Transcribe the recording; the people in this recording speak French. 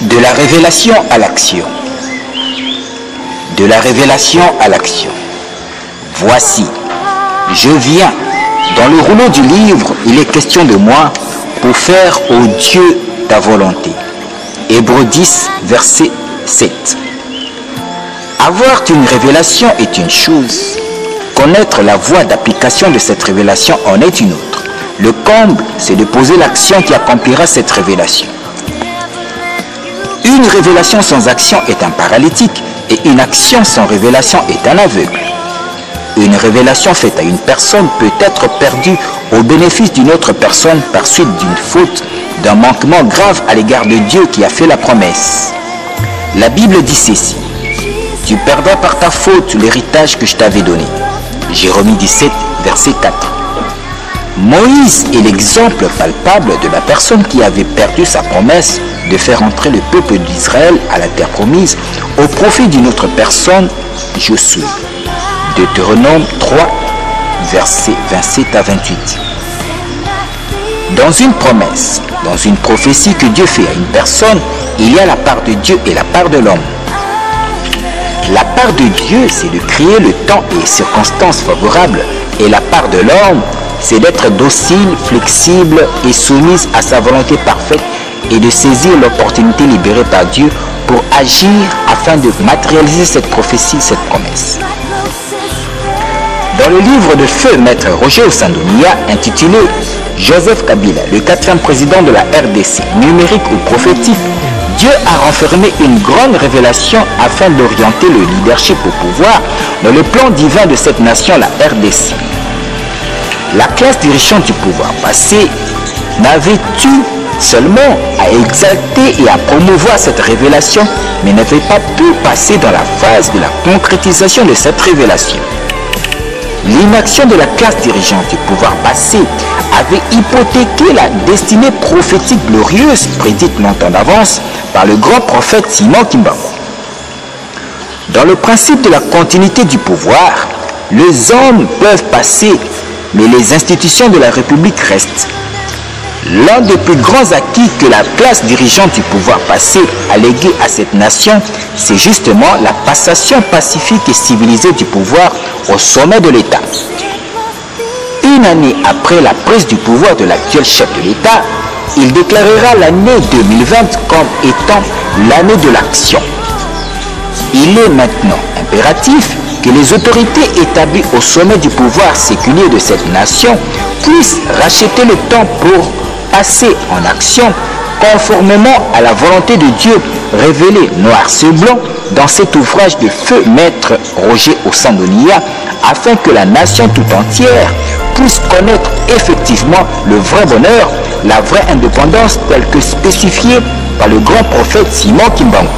De la révélation à l'action. De la révélation à l'action. Voici, je viens. Dans le rouleau du livre, il est question de moi pour faire, ô Dieu, ta volonté. Hébreux 10, verset 7. Avoir une révélation est une chose. Connaître la voie d'application de cette révélation en est une autre. Le comble, c'est de poser l'action qui accomplira cette révélation. Une révélation sans action est un paralytique et une action sans révélation est un aveugle. Une révélation faite à une personne peut être perdue au bénéfice d'une autre personne par suite d'une faute, d'un manquement grave à l'égard de Dieu qui a fait la promesse. La Bible dit ceci: tu perdras par ta faute l'héritage que je t'avais donné. Jérémie 17, verset 4. Moïse est l'exemple palpable de la personne qui avait perdu sa promesse de faire entrer le peuple d'Israël à la terre promise au profit d'une autre personne, Josué. Deutéronome 3, versets 27 à 28. Dans une promesse, dans une prophétie que Dieu fait à une personne, il y a la part de Dieu et la part de l'homme. La part de Dieu, c'est de créer le temps et les circonstances favorables, et la part de l'homme, c'est d'être docile, flexible et soumise à sa volonté parfaite et de saisir l'opportunité libérée par Dieu pour agir afin de matérialiser cette prophétie, cette promesse. Dans le livre de feu Maître Roger Osandonia intitulé Joseph Kabila, le 4e président de la RDC, numérique ou prophétique, Dieu a renfermé une grande révélation afin d'orienter le leadership au pouvoir dans le plan divin de cette nation, la RDC. La classe dirigeante du pouvoir passé n'avait eu seulement à exalter et à promouvoir cette révélation, mais n'avait pas pu passer dans la phase de la concrétisation de cette révélation. L'inaction de la classe dirigeante du pouvoir passé avait hypothéqué la destinée prophétique glorieuse prédite longtemps d'avance par le grand prophète Simon Kimbangu. Dans le principe de la continuité du pouvoir, les hommes peuvent passer, mais les institutions de la République restent. L'un des plus grands acquis que la classe dirigeante du pouvoir passé a légué à cette nation, c'est justement la passation pacifique et civilisée du pouvoir au sommet de l'État. Une année après la prise du pouvoir de l'actuel chef de l'État, il déclarera l'année 2020 comme étant l'année de l'action. Il est maintenant impératif que les autorités établies au sommet du pouvoir séculier de cette nation puissent racheter le temps pour passer en action conformément à la volonté de Dieu révélée noir sur blanc dans cet ouvrage de feu Maître Roger Osandonia, afin que la nation tout entière puisse connaître effectivement le vrai bonheur, la vraie indépendance telle que spécifiée par le grand prophète Simon Kimbangu.